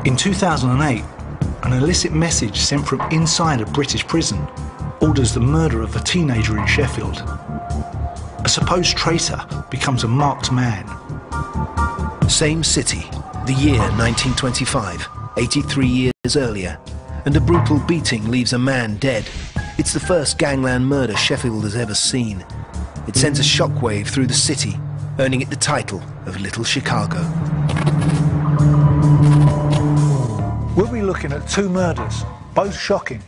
In 2008, an illicit message sent from inside a British prison orders the murder of a teenager in Sheffield. A supposed traitor becomes a marked man. Same city, the year 1925, 83 years earlier, and a brutal beating leaves a man dead. It's the first gangland murder Sheffield has ever seen. It sends a shockwave through the city, earning it the title of Little Chicago. We'll be looking at two murders, both shocking,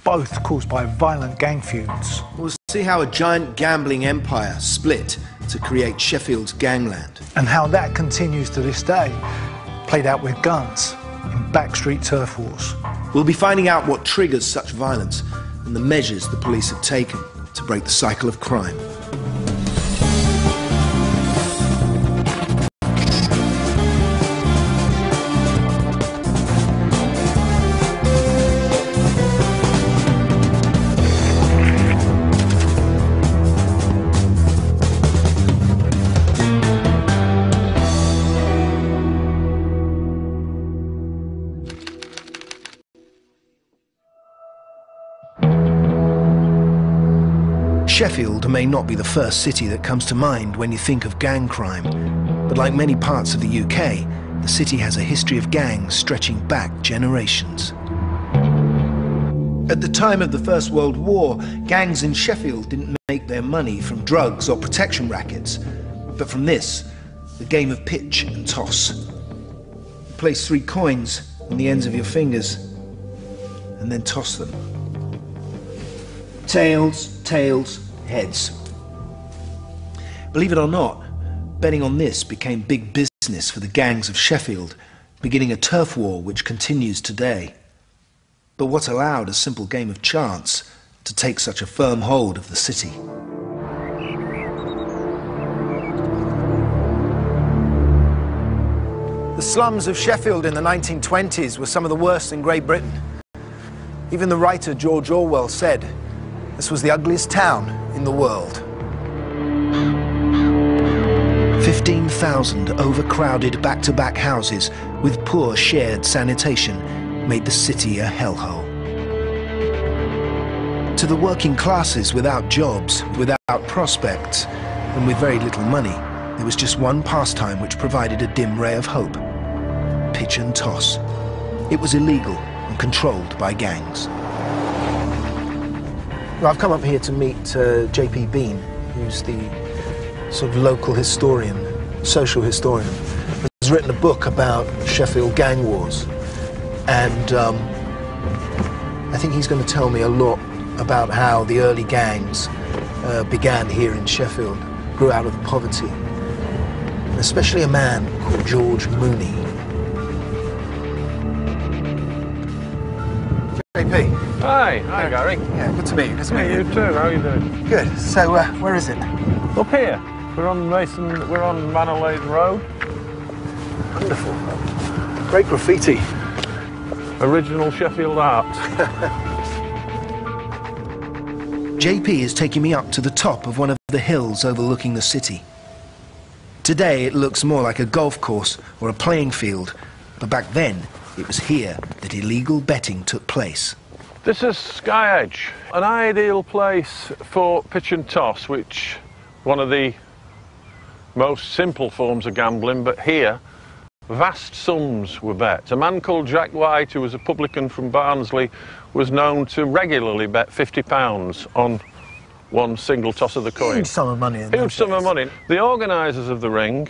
both caused by violent gang feuds. We'll see how a giant gambling empire split to create Sheffield's gangland. And how that continues to this day, played out with guns in backstreet turf wars. We'll be finding out what triggers such violence and the measures the police have taken to break the cycle of crime. Sheffield may not be the first city that comes to mind when you think of gang crime, but like many parts of the UK, the city has a history of gangs stretching back generations. At the time of the First World War, gangs in Sheffield didn't make their money from drugs or protection rackets, but from this, the game of pitch and toss. You place 3 coins on the ends of your fingers and then toss them. Tails, tails, heads. Believe it or not, betting on this became big business for the gangs of Sheffield, beginning a turf war which continues today. But what allowed a simple game of chance to take such a firm hold of the city? The slums of Sheffield in the 1920s were some of the worst in Great Britain. Even the writer George Orwell said, this was the ugliest town in the world. 15,000 overcrowded back-to-back houses with poor shared sanitation made the city a hellhole. To the working classes without jobs, without prospects, and with very little money, there was just one pastime which provided a dim ray of hope: pitch and toss. It was illegal and controlled by gangs. Well, I've come up here to meet J.P. Bean, who's the sort of local historian, social historian. He's written a book about Sheffield gang wars, and I think he's going to tell me a lot about how the early gangs began here in Sheffield, grew out of poverty, and especially a man called George Mooney. JP. Hi, Gary. Yeah, good to meet you. Good to meet you too. How are you doing? Good. So, where is it? Up here. We're on Manor Lane Road. Wonderful. Great graffiti. Original Sheffield art. JP is taking me up to the top of one of the hills overlooking the city. Today it looks more like a golf course or a playing field, but back then it was here that illegal betting took place. This is Sky Edge, an ideal place for pitch and toss, which one of the most simple forms of gambling, but here vast sums were bet. A man called Jack White, who was a publican from Barnsley, was known to regularly bet £50 on one single toss of the coin. Huge sum of money. Huge sum of money. The organisers of the ring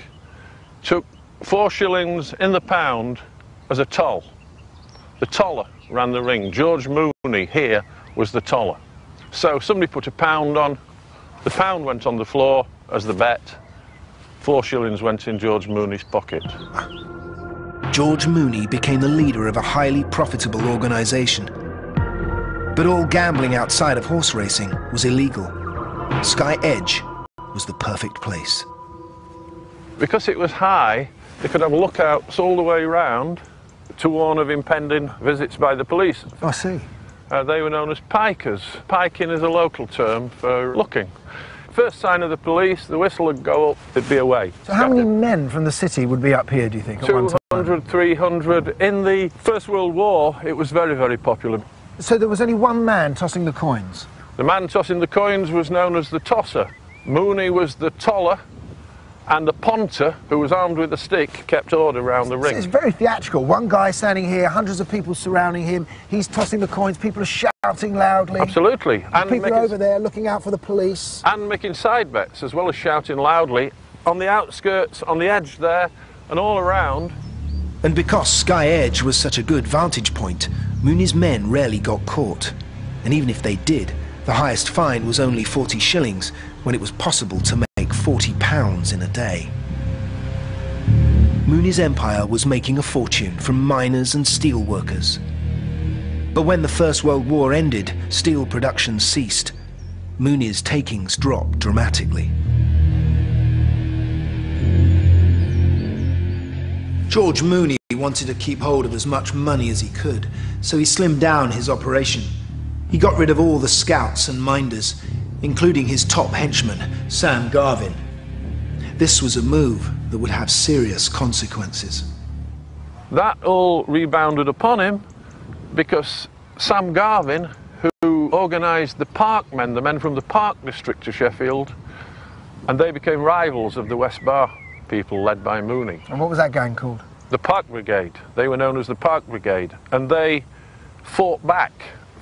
took 4 shillings in the pound as a toll. The toller ran the ring. George Mooney here was the toller. So somebody put £1 on, the pound went on the floor as the bet, 4 shillings went in George Mooney's pocket. George Mooney became the leader of a highly profitable organisation. But all gambling outside of horse racing was illegal. Sky Edge was the perfect place. Because it was high, they could have lookouts all the way round to warn of impending visits by the police. I see. They were known as pikers. Piking is a local term for looking. first sign of the police, the whistle would go up, they'd be away. So how many men from the city would be up here, do you think, at one time? 200, 300. In the First World War, it was very, very popular. So there was only one man tossing the coins? The man tossing the coins was known as the tosser. Mooney was the toller, and the ponter, who was armed with a stick, kept order round the ring. It's very theatrical. One guy standing here, hundreds of people surrounding him, he's tossing the coins, people are shouting loudly. Absolutely. And people are over there looking out for the police. And making side bets, as well as shouting loudly, on the outskirts, on the edge there, and all around. And because Sky Edge was such a good vantage point, Mooney's men rarely got caught. And even if they did, the highest fine was only 40 shillings, when it was possible to make £40 in a day. Mooney's empire was making a fortune from miners and steel workers. But when the First World War ended, steel production ceased. Mooney's takings dropped dramatically. George Mooney wanted to keep hold of as much money as he could, so he slimmed down his operation. He got rid of all the scouts and minders, including his top henchman, Sam Garvin. This was a move that would have serious consequences. That all rebounded upon him because Sam Garvin, who organised the Park men, the men from the Park district of Sheffield, and they became rivals of the West Bar people led by Mooney. And what was that gang called? The Park Brigade. They were known as the Park Brigade, and they fought back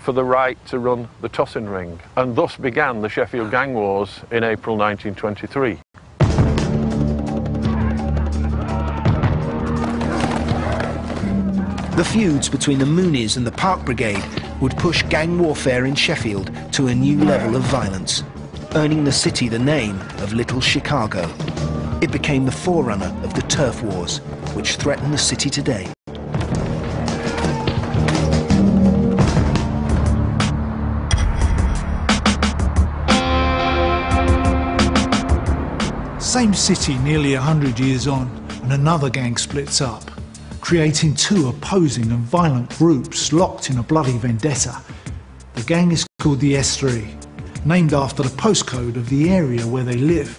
for the right to run the tossing ring, and thus began the Sheffield Gang Wars in April 1923. The feuds between the Mooneys and the Park Brigade would push gang warfare in Sheffield to a new level of violence, earning the city the name of Little Chicago. It became the forerunner of the turf wars, which threaten the city today. Same city nearly 100 years on, and another gang splits up, creating two opposing and violent groups locked in a bloody vendetta. The gang is called the S3, named after the postcode of the area where they live.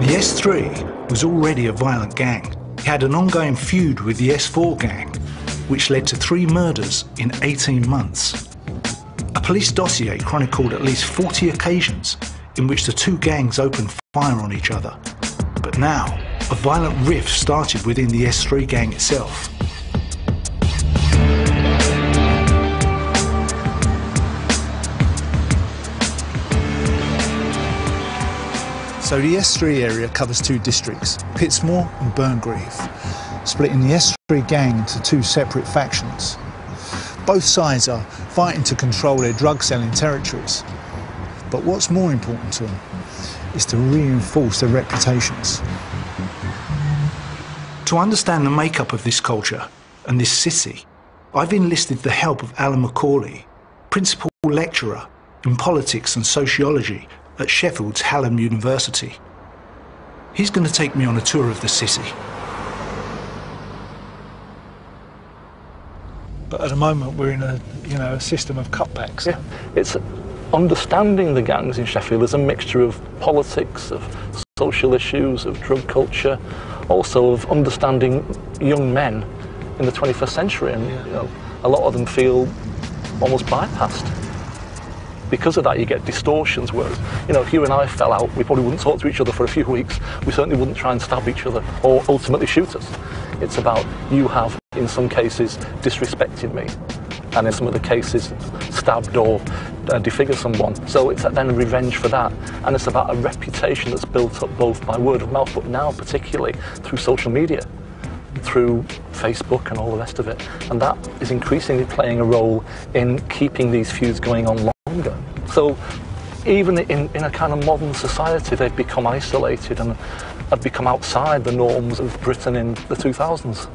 The S3 was already a violent gang. It had an ongoing feud with the S4 gang, which led to 3 murders in 18 months. A police dossier chronicled at least 40 occasions in which the two gangs opened fire on each other. But now, a violent rift started within the S3 gang itself. So the S3 area covers 2 districts, Pittsmore and Burngreave, splitting the S3 gang into 2 separate factions. Both sides are fighting to control their drug-selling territories. But what's more important to them is to reinforce their reputations. To understand the makeup of this culture and this city, I've enlisted the help of Alan Macaulay, Principal Lecturer in Politics and Sociology at Sheffield's Hallam University. He's going to take me on a tour of the city. But at the moment we're in a system of cutbacks. Yeah, it's understanding the gangs in Sheffield is a mixture of politics, of social issues, of drug culture, also of understanding young men in the 21st century, and a lot of them feel almost bypassed. Because of that, you get distortions where, if you and I fell out, we probably wouldn't talk to each other for a few weeks. We certainly wouldn't try and stab each other or ultimately shoot us. It's about, you have, in some cases, disrespected me, and in some of the cases, stabbed or defigured someone. So it's then a revenge for that. And it's about a reputation that's built up both by word of mouth, but now particularly through social media, through Facebook and all the rest of it. And that is increasingly playing a role in keeping these feuds going on longer. So even in a kind of modern society, they've become isolated and have become outside the norms of Britain in the 2000s.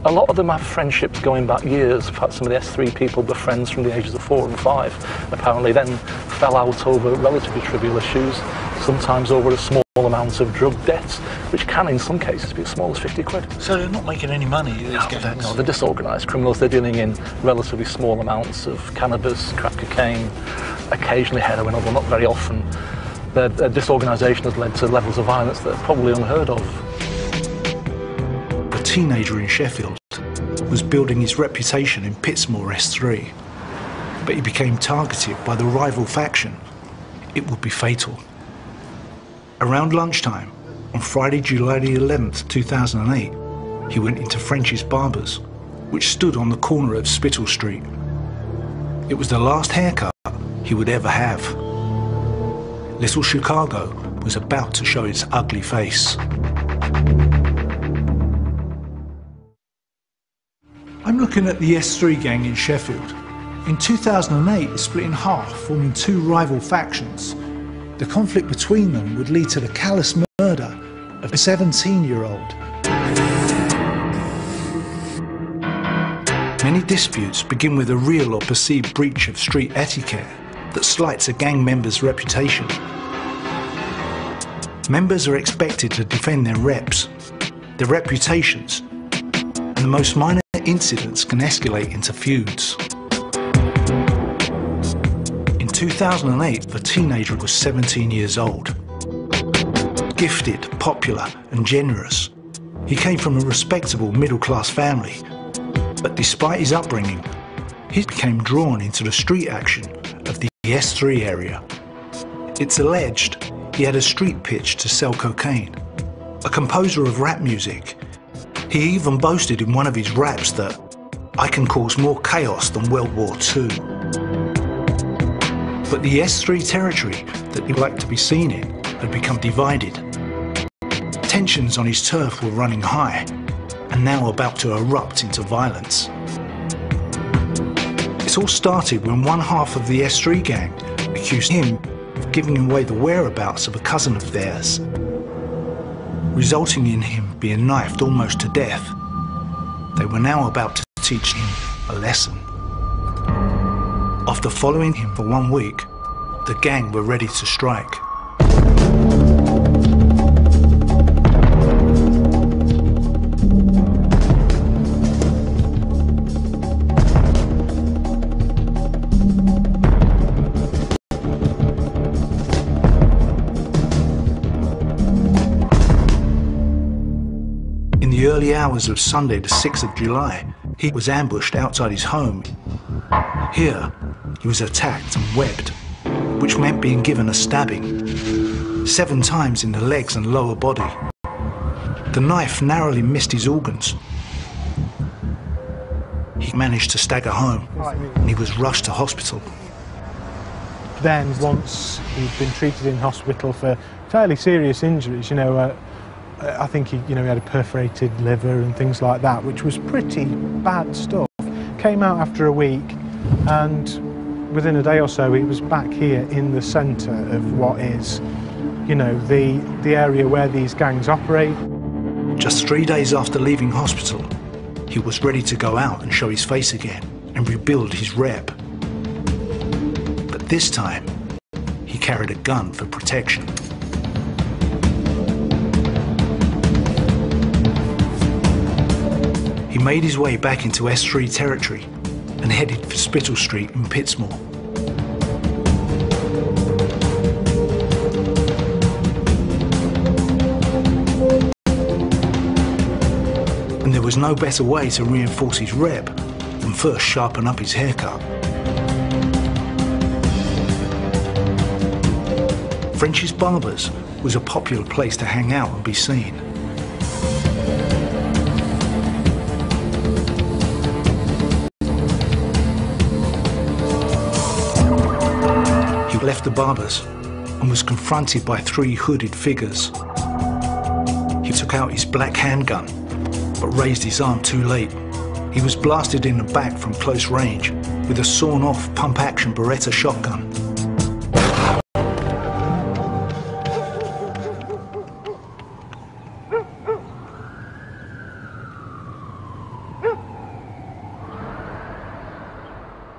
A lot of them have friendships going back years. In fact, some of the S3 people were friends from the ages of 4 and 5. Apparently then fell out over relatively trivial issues, sometimes over a small amount of drug debts, which can in some cases be as small as 50 quid. So they're not making any money, these gangs? No, they're disorganised criminals. They're dealing in relatively small amounts of cannabis, crack cocaine, occasionally heroin, although not very often. Their disorganisation has led to levels of violence that are probably unheard of. A teenager in Sheffield was building his reputation in Pittsmore S3, but he became targeted by the rival faction. It would be fatal. Around lunchtime, on Friday, July the 11th, 2008, he went into French's Barbers, which stood on the corner of Spittal Street. It was the last haircut he would ever have. Little Chicago was about to show its ugly face. I'm looking at the S3 gang in Sheffield. In 2008, it split in half, forming two rival factions. The conflict between them would lead to the callous murder of a 17-year-old. Many disputes begin with a real or perceived breach of street etiquette that slights a gang member's reputation. Members are expected to defend their reps, their reputations, and the most minor incidents can escalate into feuds. In 2008, the teenager was 17 years old. Gifted, popular, and generous, he came from a respectable middle-class family. But despite his upbringing, he became drawn into the street action of the S3 area. It's alleged he had a street pitch to sell cocaine. A composer of rap music, he even boasted in one of his raps that, "I can cause more chaos than World War II." But the S3 territory that he'd like to be seen in had become divided. Tensions on his turf were running high, and now about to erupt into violence. It all started when one half of the S3 gang accused him of giving away the whereabouts of a cousin of theirs, resulting in him being knifed almost to death. They were now about to teach him a lesson. After following him for 1 week, the gang were ready to strike. In the early hours of Sunday, the 6th of July, he was ambushed outside his home. Here, he was attacked and webbed, which meant being given a stabbing, 7 times in the legs and lower body. The knife narrowly missed his organs. He managed to stagger home, and he was rushed to hospital. Then, once he'd been treated in hospital for fairly serious injuries, I think he had a perforated liver and things like that, which was pretty bad stuff. Came out after a week, and within a day or so, he was back here in the centre of what is, the area where these gangs operate. Just 3 days after leaving hospital, he was ready to go out and show his face again and rebuild his rep. But this time, he carried a gun for protection. He made his way back into S3 territory and headed for Spittal Street in Pittsmore. And there was no better way to reinforce his rep than first sharpen up his haircut. French's Barbers was a popular place to hang out and be seen. He left the Barbers and was confronted by 3 hooded figures. He took out his black handgun, but raised his arm too late. He was blasted in the back from close range with a sawn-off pump-action Beretta shotgun.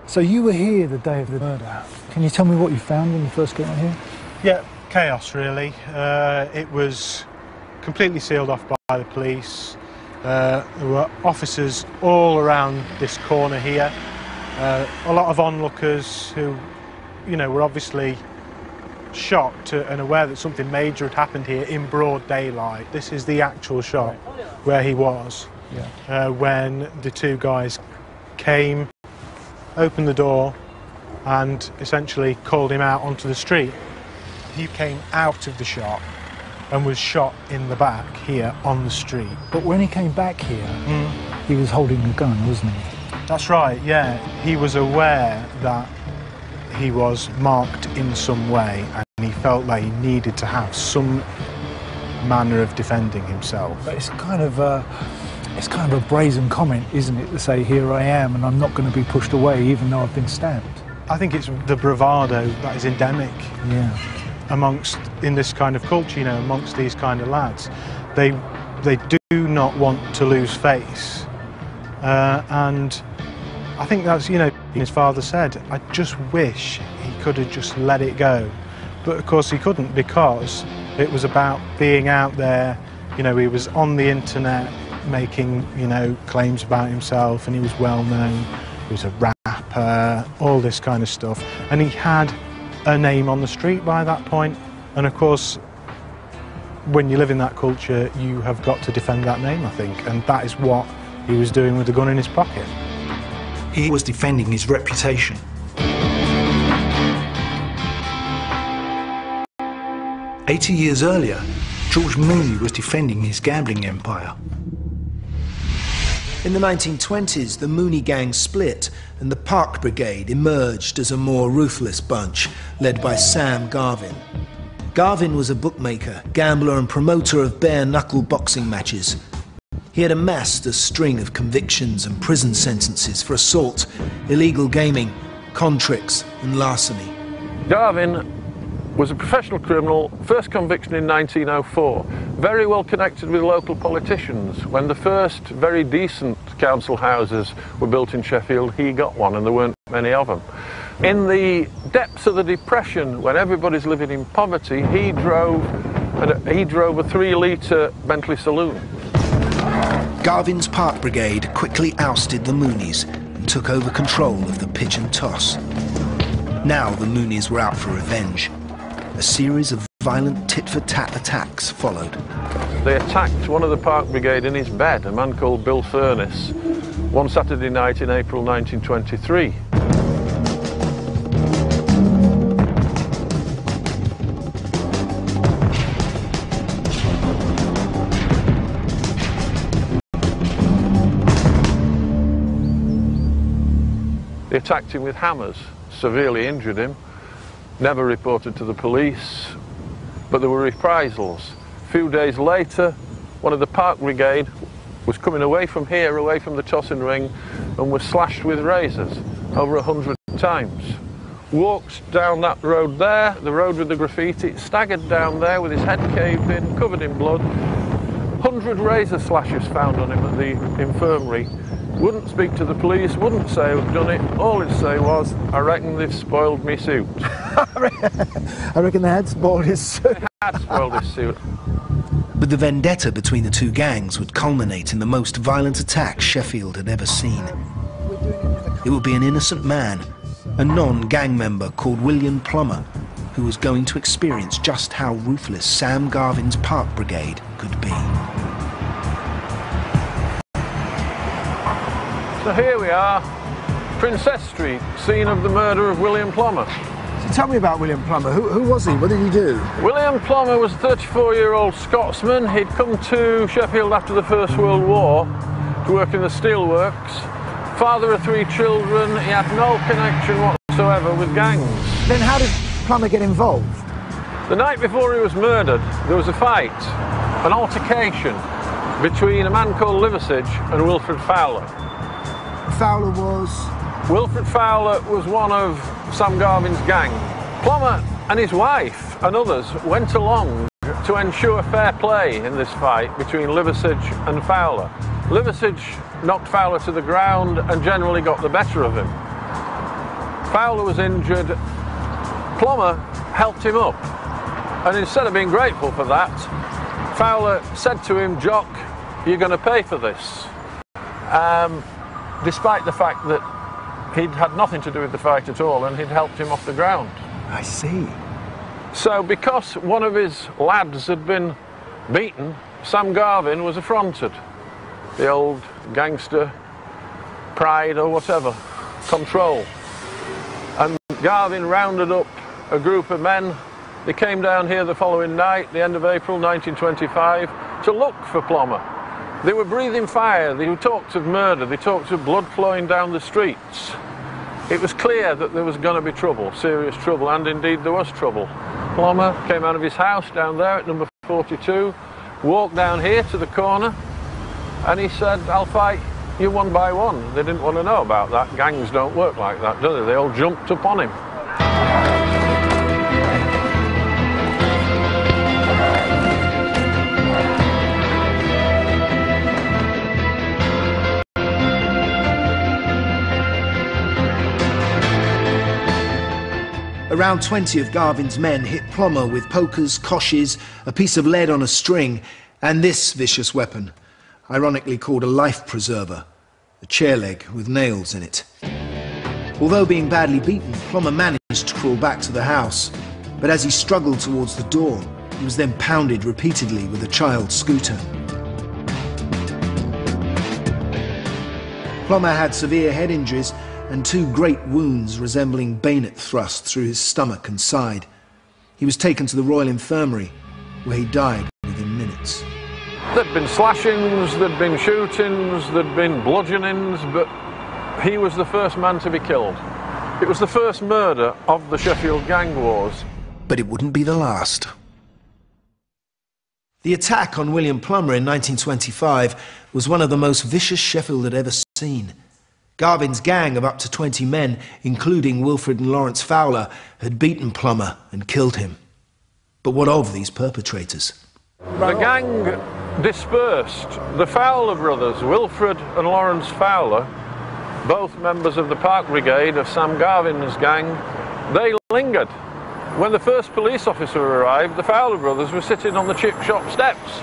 So you were here the day of the murder. Can you tell me what you found when you first came out here? Yeah, chaos really. It was completely sealed off by the police. There were officers all around this corner here. A lot of onlookers who you know, were obviously shocked and aware that something major had happened here in broad daylight. This is the actual shop where he was when the two guys came, opened the door and essentially called him out onto the street. He came out of the shop and was shot in the back here on the street. But when he came back here, he was holding a gun, wasn't he? That's right, yeah. He was aware that he was marked in some way and he felt that he needed to have some manner of defending himself. But it's kind of a brazen comment, isn't it, to say, here I am and I'm not going to be pushed away even though I've been stabbed. I think it's the bravado that is endemic in this kind of culture, you know, amongst these kind of lads. They do not want to lose face. And I think that's, you know, his father said, I just wish he could have just let it go. But of course he couldn't, because it was about being out there. You know, he was on the internet making, you know, claims about himself, and he was well known. He was a rapper, all this kind of stuff. And he had a name on the street by that point. And of course, when you live in that culture, you have got to defend that name, I think. And that is what he was doing with the gun in his pocket. He was defending his reputation. "80 years earlier, George Mooney was defending his gambling empire. In the 1920s, the Mooney gang split and the Park Brigade emerged as a more ruthless bunch, led by Sam Garvin. Garvin was a bookmaker, gambler and promoter of bare-knuckle boxing matches. He had amassed a string of convictions and prison sentences for assault, illegal gaming, con tricks and larceny. Garvin was a professional criminal, first conviction in 1904, very well connected with local politicians. When the first very decent council houses were built in Sheffield, he got one, and there weren't many of them. In the depths of the Depression, when everybody's living in poverty, he drove a 3-litre Bentley saloon. Garvin's Park Brigade quickly ousted the Moonies and took over control of the pitch and toss. Now the Moonies were out for revenge. A series of violent tit-for-tat attacks followed. They attacked one of the Park Brigade in his bed, a man called Bill Furness, one Saturday night in April 1923. They attacked him with hammers, severely injured him, never reported to the police, but there were reprisals. A few days later, one of the Park Brigade was coming away from here, away from the tossing ring, and was slashed with razors over 100 times. Walked down that road there, the road with the graffiti, staggered down there with his head caved in, covered in blood. 100 razor slashes found on him at the infirmary. Wouldn't speak to the police, wouldn't say who'd done it. All he'd say was, I reckon they've spoiled me suit. I reckon they had spoiled his suit. They had spoiled his suit. But the vendetta between the two gangs would culminate in the most violent attack Sheffield had ever seen. It would be an innocent man, a non-gang member called William Plummer, who was going to experience just how ruthless Sam Garvin's Park Brigade could be. So here we are, Princess Street, scene of the murder of William Plummer. So tell me about William Plummer. Who was he? What did he do? William Plummer was a 34-year-old Scotsman. He'd come to Sheffield after the First World War to work in the steelworks. Father of 3 children, he had no connection whatsoever with gangs. Then how did Plummer get involved? The night before he was murdered, there was a fight, an altercation between a man called Liversidge and Wilfred Fowler. Fowler was? Wilfred Fowler was one of Sam Garvin's gang. Plummer and his wife and others went along to ensure fair play in this fight between Liversidge and Fowler. Liversidge knocked Fowler to the ground and generally got the better of him. Fowler was injured. Plummer helped him up, and instead of being grateful for that, Fowler said to him, "Jock, you're going to pay for this." Despite the fact that he'd had nothing to do with the fight at all, and he'd helped him off the ground. I see. So because one of his lads had been beaten, Sam Garvin was affronted. The old gangster pride or whatever, control. And Garvin rounded up a group of men. They came down here the following night, the end of April 1925, to look for Plummer. They were breathing fire, they talked of murder, they talked of blood flowing down the streets. It was clear that there was going to be trouble, serious trouble, and indeed there was trouble. Plummer came out of his house down there at number 42, walked down here to the corner, and he said, "I'll fight you one by one." They didn't want to know about that. Gangs don't work like that, do they? They all jumped upon him. Around 20 of Garvin's men hit Plummer with pokers, koshes, a piece of lead on a string, and this vicious weapon, ironically called a life preserver, a chair leg with nails in it. Although being badly beaten, Plummer managed to crawl back to the house, but as he struggled towards the door, he was then pounded repeatedly with a child's scooter. Plummer had severe head injuries and 2 great wounds resembling bayonet thrusts through his stomach and side. He was taken to the Royal Infirmary, where he died within minutes. There'd been slashings, there'd been shootings, there'd been bludgeonings, but he was the first man to be killed. It was the first murder of the Sheffield gang wars. But it wouldn't be the last. The attack on William Plummer in 1925 was one of the most vicious Sheffield had ever seen. Garvin's gang of up to 20 men, including Wilfred and Lawrence Fowler, had beaten Plummer and killed him. But what of these perpetrators? The gang dispersed. The Fowler brothers, Wilfred and Lawrence Fowler, both members of the Park Brigade of Sam Garvin's gang, they lingered. When the first police officer arrived, the Fowler brothers were sitting on the chip shop steps.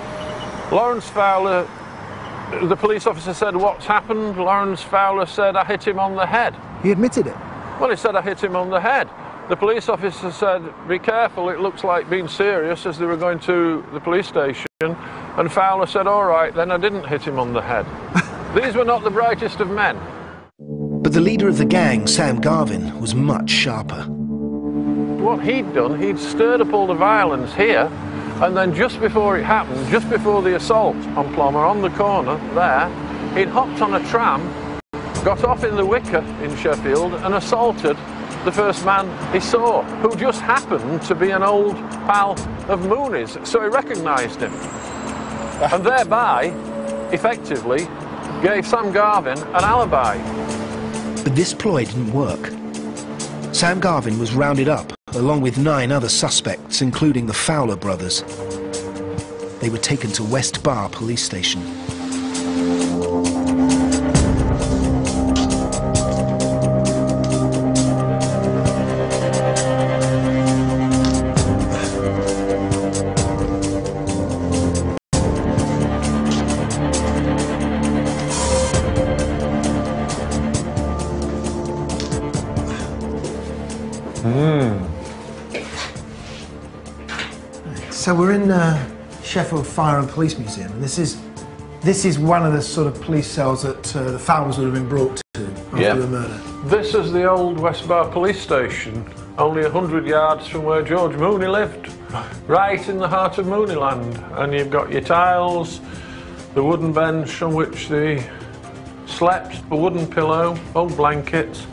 Lawrence Fowler, the police officer said, "What's happened?" Lawrence Fowler said, "I hit him on the head." He admitted it. Well, he said, "I hit him on the head." The police officer said, "Be careful, it looks like being serious," as they were going to the police station. And Fowler said, "All right, then I didn't hit him on the head." These were not the brightest of men. But the leader of the gang, Sam Garvin, was much sharper. What he'd done, he'd stirred up all the violence here, and then just before it happened, just before the assault on Plummer, on the corner there, he'd hopped on a tram, got off in the Wicker in Sheffield, and assaulted the first man he saw, who just happened to be an old pal of Mooney's, so he recognised him. And thereby, effectively, gave Sam Garvin an alibi. But this ploy didn't work. Sam Garvin was rounded up, along with 9 other suspects, including the Fowler brothers. They were taken to West Bar police station. So we're in Sheffield Fire and Police Museum, and this is one of the sort of police cells that the Fowlers would have been brought to after the murder. This is the old West Bar police station, only 100 yards from where George Mooney lived, right in the heart of Mooneyland. And you've got your tiles, the wooden bench on which they slept, a wooden pillow, old blankets.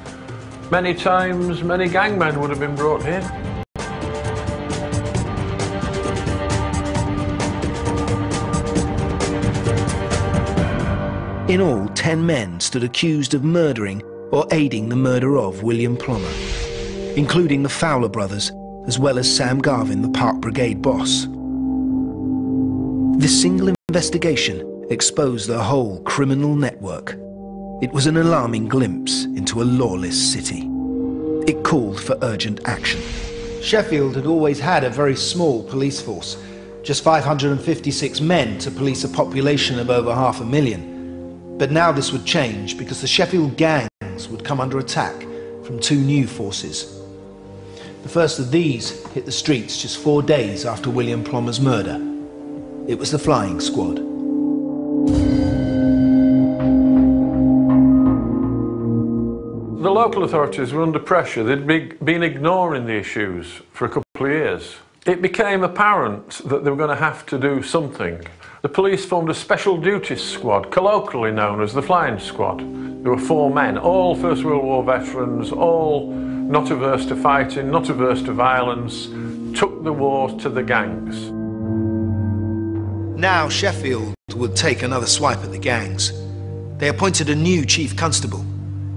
Many times, many gangmen would have been brought here. In all, 10 men stood accused of murdering or aiding the murder of William Plummer, including the Fowler brothers, as well as Sam Garvin, the Park Brigade boss. This single investigation exposed the whole criminal network. It was an alarming glimpse into a lawless city. It called for urgent action. Sheffield had always had a very small police force, just 556 men to police a population of over 500,000. But now this would change because the Sheffield gangs would come under attack from two new forces. The first of these hit the streets just 4 days after William Plummer's murder. It was the Flying Squad. The local authorities were under pressure. They'd been ignoring the issues for a couple of years. It became apparent that they were going to have to do something. The police formed a special duties squad, colloquially known as the Flying Squad. There were 4 men, all First World War veterans, all not averse to fighting, not averse to violence, took the war to the gangs. Now Sheffield would take another swipe at the gangs. They appointed a new chief constable.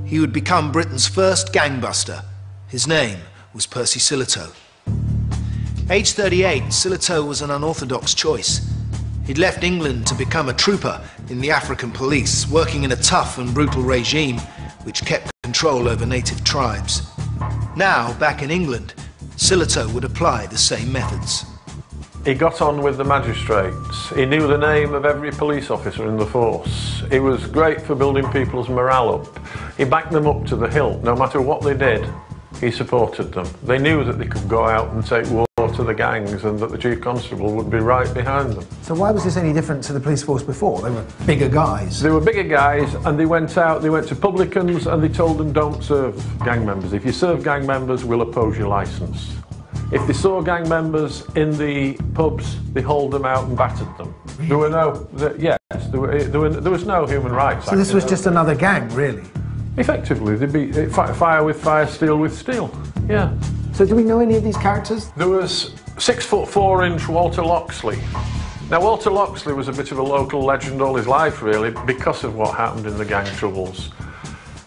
He would become Britain's first gangbuster. His name was Percy Sillitoe. Aged 38, Sillitoe was an unorthodox choice. He'd left England to become a trooper in the African police, working in a tough and brutal regime which kept control over native tribes. Now, back in England, Sillitoe would apply the same methods. He got on with the magistrates. He knew the name of every police officer in the force. He was great for building people's morale up. He backed them up to the hilt. No matter what they did, he supported them. They knew that they could go out and take war to the gangs and that the chief constable would be right behind them. So why was this any different to the police force before? They were bigger guys. They were bigger guys, and they went out, they went to publicans and they told them, don't serve gang members. If you serve gang members, we'll oppose your licence. If they saw gang members in the pubs, they hauled them out and battered them. There were no, there was no human rights. So this was just another gang, really? Effectively, they'd be fire with fire, steel with steel. Yeah. So do we know any of these characters? There was 6'4" Walter Loxley. Now Walter Loxley was a bit of a local legend all his life, really, because of what happened in the gang troubles.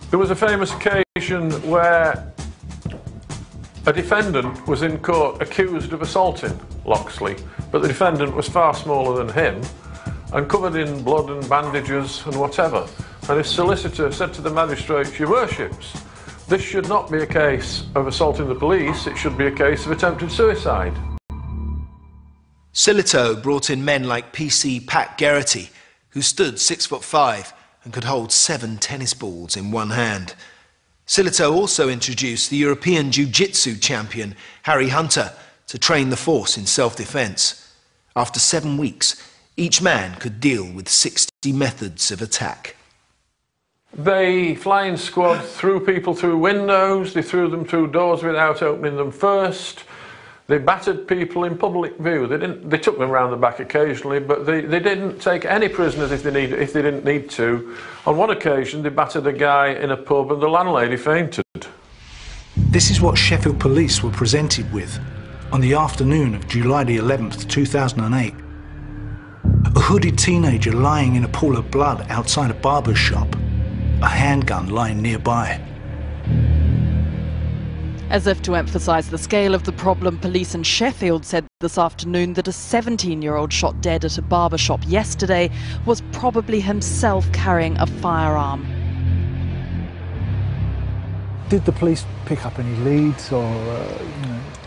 There was a famous occasion where a defendant was in court accused of assaulting Loxley, but the defendant was far smaller than him and covered in blood and bandages and whatever. And his solicitor said to the magistrate, Your Worships, this should not be a case of assaulting the police, it should be a case of attempted suicide. Sillitoe brought in men like PC Pat Geraghty, who stood 6'5" and could hold 7 tennis balls in one hand. Sillitoe also introduced the European Jiu-Jitsu champion Harry Hunter to train the force in self-defence. After 7 weeks, each man could deal with 60 methods of attack. The Flying Squad threw people through windows, they threw them through doors without opening them first. They battered people in public view. They took them round the back occasionally, but they didn't take any prisoners if they didn't need to. On one occasion, they battered a guy in a pub and the landlady fainted. This is what Sheffield police were presented with on the afternoon of July the 11th, 2008. A hooded teenager lying in a pool of blood outside a barber's shop. A handgun lying nearby. As if to emphasise the scale of the problem, police in Sheffield said this afternoon that a 17-year-old shot dead at a barber shop yesterday was probably himself carrying a firearm. Did the police pick up any leads or,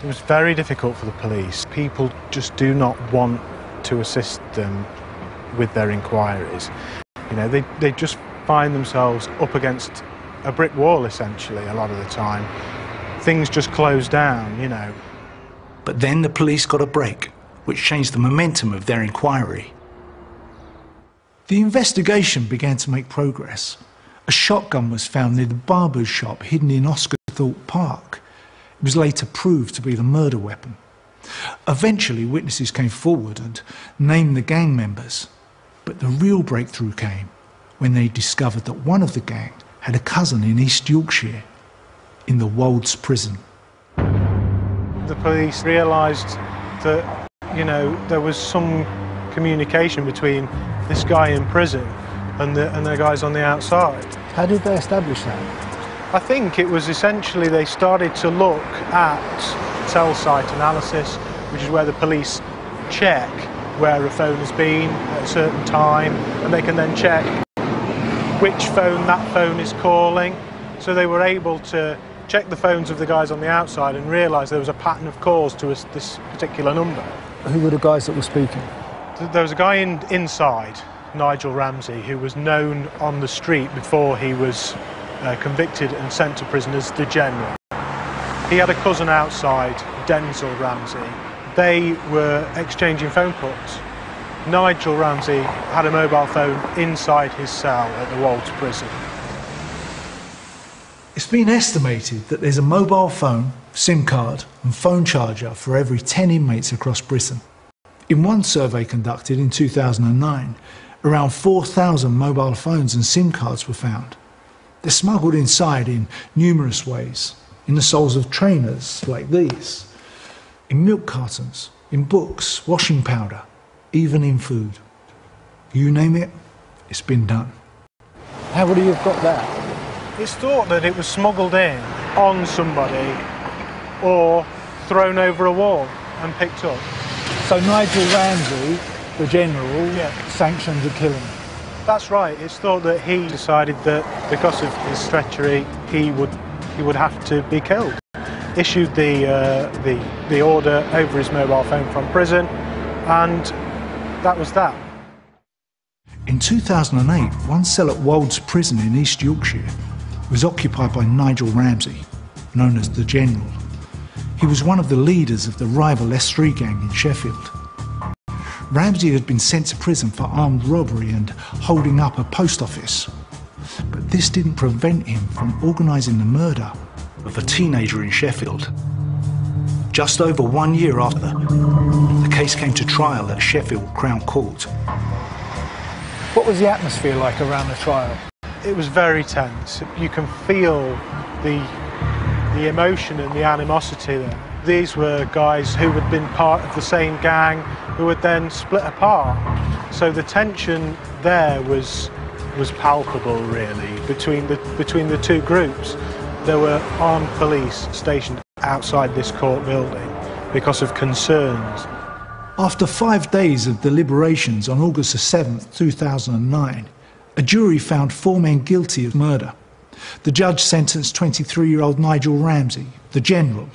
It was very difficult for the police. People just do not want to assist them with their inquiries. They just find themselves up against a brick wall, essentially, a lot of the time. Things just close down, But then the police got a break, which changed the momentum of their inquiry. The investigation began to make progress. A shotgun was found near the barber's shop hidden in Oscarthorpe Park. It was later proved to be the murder weapon. Eventually, witnesses came forward and named the gang members. But the real breakthrough came when they discovered that one of the gang had a cousin in East Yorkshire, in the Wolds prison. The police realised that, there was some communication between this guy in prison and the guys on the outside. how did they establish that? I think it was essentially they started to look at cell site analysis, which is where the police check where a phone has been at a certain time, and they can then check which phone that phone is calling. So they were able to check the phones of the guys on the outside and realise there was a pattern of calls to this particular number. Who were the guys that were speaking? There was a guy inside Nigel Ramsey, who was known on the street before he was convicted and sent to prison as the General. He had a cousin outside, Denzel Ramsey. They were exchanging phone calls. Nigel Ramsey had a mobile phone inside his cell at the Wolds prison. It's been estimated that there's a mobile phone, SIM card and phone charger for every 10 inmates across Britain. In one survey conducted in 2009, around 4,000 mobile phones and SIM cards were found. They're smuggled inside in numerous ways, in the soles of trainers like these, in milk cartons, in books, washing powder, even in food. You name it, it's been done. How would he have got that? It's thought that it was smuggled in on somebody or thrown over a wall and picked up. So Nigel Ramsey, the General, sanctioned the killing. That's right. It's thought that he decided that because of his treachery, he would have to be killed. Issued the order over his mobile phone from prison, and that was that. In 2008, one cell at Wolds Prison in East Yorkshire was occupied by Nigel Ramsey, known as the General. He was one of the leaders of the rival S3 gang in Sheffield. Ramsey had been sent to prison for armed robbery and holding up a post office. But this didn't prevent him from organising the murder of a teenager in Sheffield. Just over 1 year after, the case came to trial at Sheffield Crown Court. What was the atmosphere like around the trial? It was very tense. You can feel the emotion and the animosity there. These were guys who had been part of the same gang, who had then split apart. So the tension there was palpable, really, between the two groups. There were armed police stationed outside this court building because of concerns. After 5 days of deliberations on August 7th, 2009, a jury found 4 men guilty of murder. The judge sentenced 23-year-old Nigel Ramsey, the General,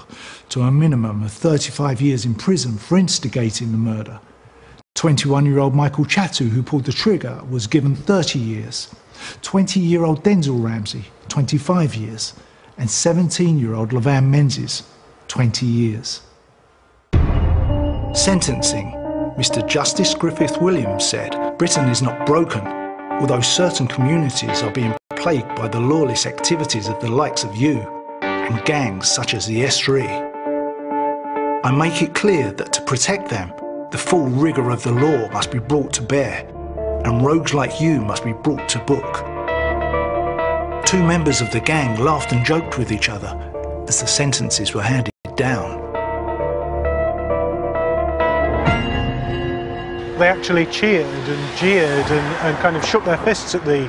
to a minimum of 35 years in prison for instigating the murder. 21-year-old Michael Chattu, who pulled the trigger, was given 30 years. 20-year-old Denzel Ramsey, 25 years. And 17-year-old Levan Menzies, 20 years. Sentencing, Mr. Justice Griffith Williams said, Britain is not broken, although certain communities are being plagued by the lawless activities of the likes of you and gangs such as the S3. I make it clear that to protect them, the full rigour of the law must be brought to bear, and rogues like you must be brought to book. 2 members of the gang laughed and joked with each other as the sentences were handed down. They actually cheered and jeered and kind of shook their fists at the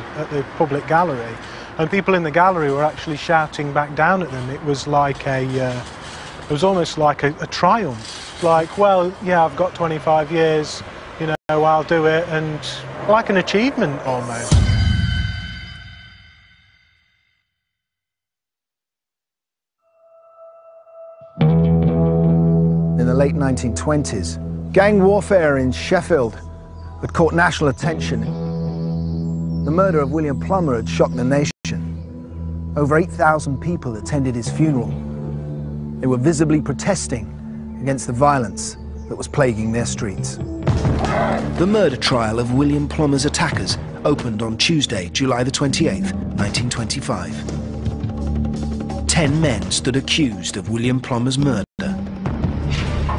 public gallery, and people in the gallery were actually shouting back down at them. It was like it was almost like a triumph. Like, well, yeah, I've got 25 years, you know, I'll do it, and like an achievement almost. In the late 1920s, gang warfare in Sheffield had caught national attention. The murder of William Plummer had shocked the nation. Over 8,000 people attended his funeral. They were visibly protesting against the violence that was plaguing their streets. The murder trial of William Plummer's attackers opened on Tuesday, July the 28th, 1925. 10 men stood accused of William Plummer's murder.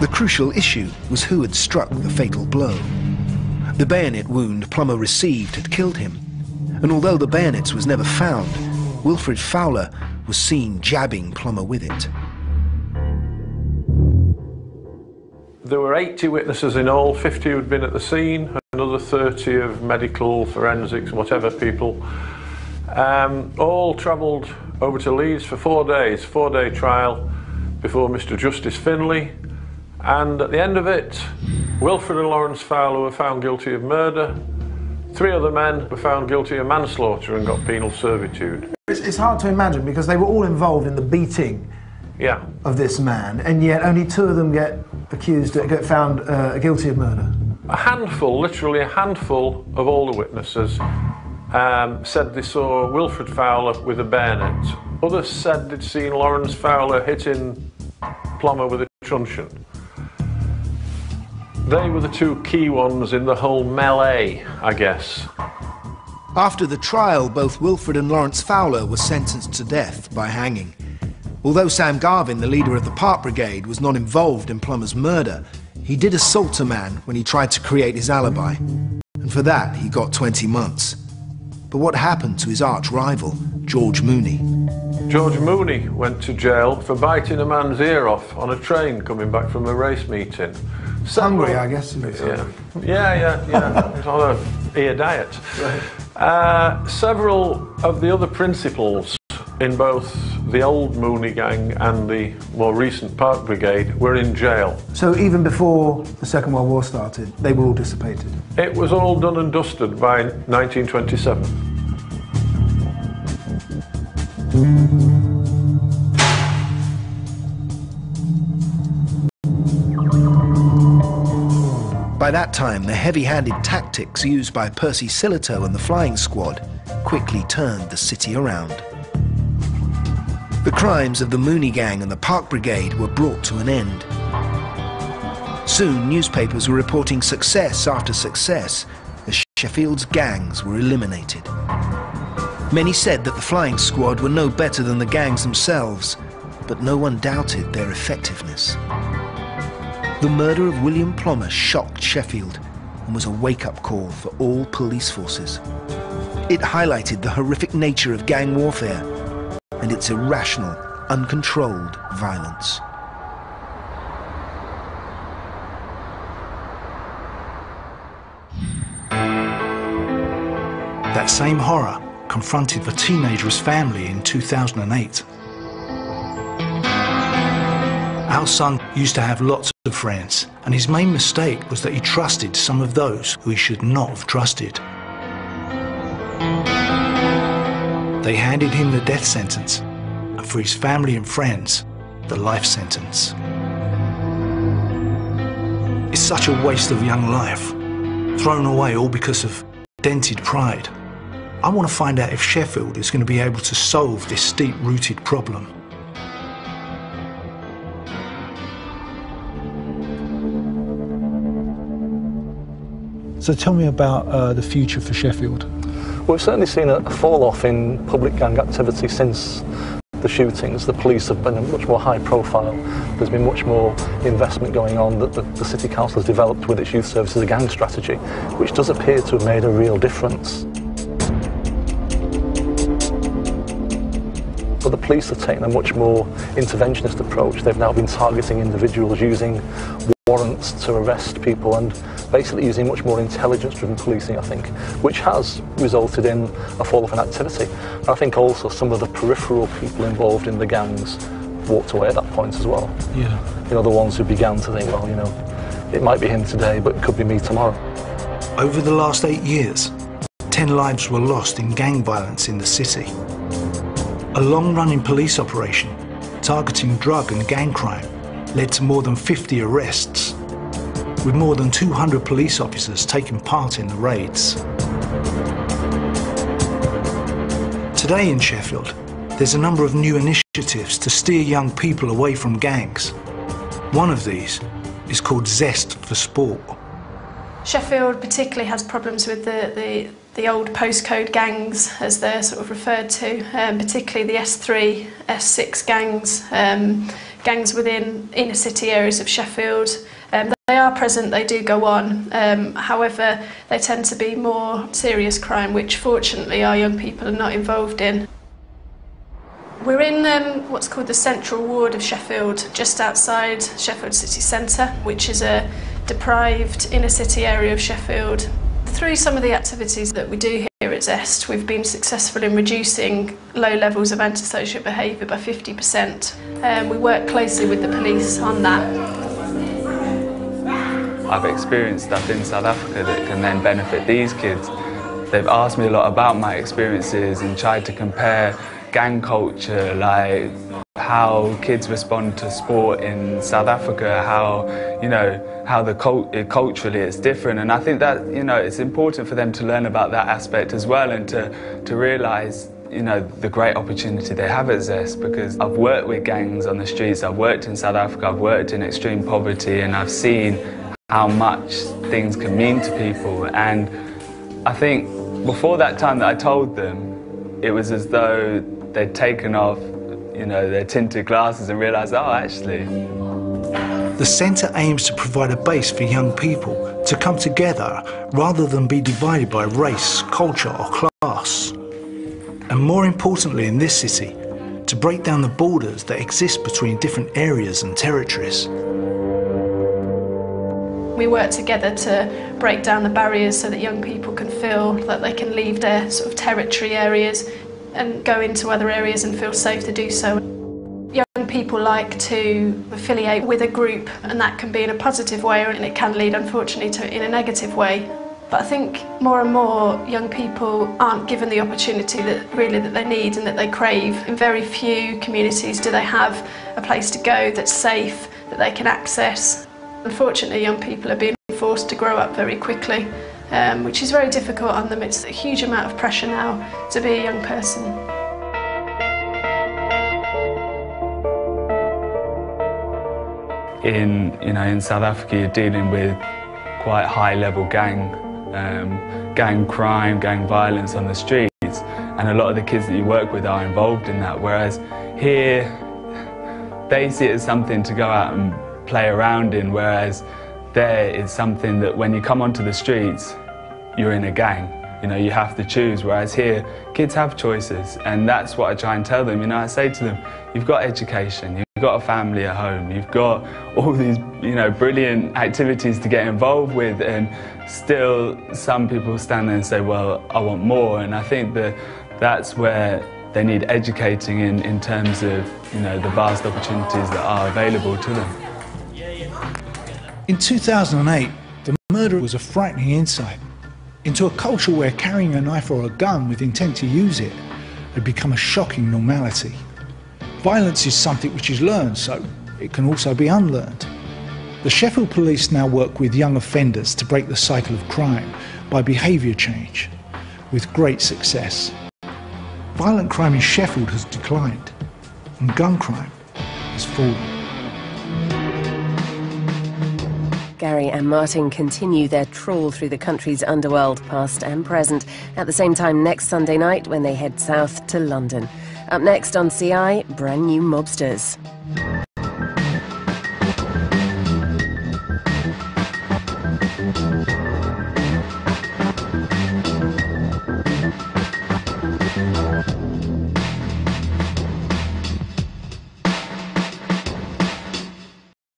The crucial issue was who had struck the fatal blow. The bayonet wound Plummer received had killed him, and although the bayonet was never found, Wilfred Fowler was seen jabbing Plummer with it. There were 80 witnesses in all, 50 who had been at the scene, another 30 of medical, forensics, whatever people. All travelled over to Leeds for 4 days, 4-day trial before Mr. Justice Finlay. And at the end of it, Wilfred and Lawrence Fowler were found guilty of murder. 3 other men were found guilty of manslaughter and got penal servitude. It's hard to imagine because they were all involved in the beating of this man, and yet only 2 of them get found guilty of murder. A handful, literally a handful of all the witnesses said they saw Wilfred Fowler with a bayonet. Others said they'd seen Lawrence Fowler hitting Plummer with a truncheon. They were the two key ones in the whole melee, I guess. After the trial, both Wilfred and Lawrence Fowler were sentenced to death by hanging. Although Sam Garvin, the leader of the Park Brigade, was not involved in Plummer's murder, he did assault a man when he tried to create his alibi. And for that, he got 20 months. But what happened to his arch-rival, George Mooney? George Mooney went to jail for biting a man's ear off on a train coming back from a race meeting. Hungry, I guess. Yeah. It's on a ear diet. Right. Several of the other principals in both the old Mooney gang and the more recent Park Brigade were in jail. So even before the Second World War started, they were all dissipated? It was all done and dusted by 1927. By that time, the heavy-handed tactics used by Percy Sillitoe and the flying squad quickly turned the city around. The crimes of the Mooney gang and the Park Brigade were brought to an end. Soon, newspapers were reporting success after success as Sheffield's gangs were eliminated. Many said that the flying squad were no better than the gangs themselves, but no one doubted their effectiveness. The murder of William Plummer shocked Sheffield and was a wake-up call for all police forces. It highlighted the horrific nature of gang warfare and its irrational, uncontrolled violence. That same horror confronted the teenager's family in 2008. Our son used to have lots of friends, and his main mistake was that he trusted some of those who he should not have trusted. They handed him the death sentence, and for his family and friends, the life sentence. It's such a waste of young life, thrown away all because of dented pride. I want to find out if Sheffield is going to be able to solve this deep-rooted problem. So tell me about the future for Sheffield. We've certainly seen a fall-off in public gang activity since the shootings. The police have been much more high profile. There's been much more investment going on that the City Council has developed with its youth services a gang strategy, which does appear to have made a real difference. But the police have taken a much more interventionist approach. They've now been targeting individuals using warrants to arrest people and basically using much more intelligence-driven policing, I think, which has resulted in a fall-off in activity. And I think also some of the peripheral people involved in the gangs walked away at that point as well. Yeah. You know, the ones who began to think, well, you know, it might be him today, but it could be me tomorrow. Over the last 8 years, 10 lives were lost in gang violence in the city. A long-running police operation targeting drug and gang crime led to more than 50 arrests, with more than 200 police officers taking part in the raids. Today in Sheffield, there's a number of new initiatives to steer young people away from gangs. One of these is called Zest for Sport. Sheffield particularly has problems with the old postcode gangs, as they're sort of referred to, particularly the S3, S6 gangs, gangs within inner city areas of Sheffield. They are present, they do go on, however they tend to be more serious crime, which fortunately our young people are not involved in. We're in what's called the central ward of Sheffield, just outside Sheffield city centre, which is a deprived inner city area of Sheffield. Through some of the activities that we do here at Zest, we've been successful in reducing low levels of antisocial behaviour by 50%. We work closely with the police on that. I've experienced stuff in South Africa that can then benefit these kids. They've asked me a lot about my experiences and tried to compare gang culture, like how kids respond to sport in South Africa, how, you know, how culturally it's different. And I think that, you know, it's important for them to learn about that aspect as well, and to realise, you know, the great opportunity they have at Zest, because I've worked with gangs on the streets, I've worked in South Africa, I've worked in extreme poverty, and I've seen how much things can mean to people. And I think before that time that I told them, it was as though they'd taken off, you know, their tinted glasses and realised, oh, actually. The centre aims to provide a base for young people to come together rather than be divided by race, culture or class. And more importantly in this city, to break down the borders that exist between different areas and territories. We work together to break down the barriers so that young people can feel that they can leave their sort of territory areas and go into other areas and feel safe to do so. Young people like to affiliate with a group, and that can be in a positive way, and it can lead, unfortunately, to in a negative way. But I think more and more young people aren't given the opportunity that they need and that they crave. In very few communities do they have a place to go that's safe, that they can access. Unfortunately, young people are being forced to grow up very quickly, which is very difficult on them. It's a huge amount of pressure now to be a young person. In South Africa, you're dealing with quite high-level gang crime, gang violence on the streets, and a lot of the kids that you work with are involved in that. Whereas here, they see it as something to go out and play around in, whereas there is something that when you come onto the streets, you're in a gang. You know, you have to choose, whereas here, kids have choices, and that's what I try and tell them. You know, I say to them, you've got education, you've got a family at home, you've got all these, you know, brilliant activities to get involved with, and still some people stand there and say, well, I want more. And I think that that's where they need educating in terms of, you know, the vast opportunities that are available to them. In 2008, the murder was a frightening insight into a culture where carrying a knife or a gun with intent to use it had become a shocking normality. Violence is something which is learned, so it can also be unlearned. The Sheffield police now work with young offenders to break the cycle of crime by behaviour change, with great success. Violent crime in Sheffield has declined, and gun crime has fallen. Gary and Martin continue their trawl through the country's underworld, past and present, at the same time next Sunday night when they head south to London. Up next on CI, brand new mobsters.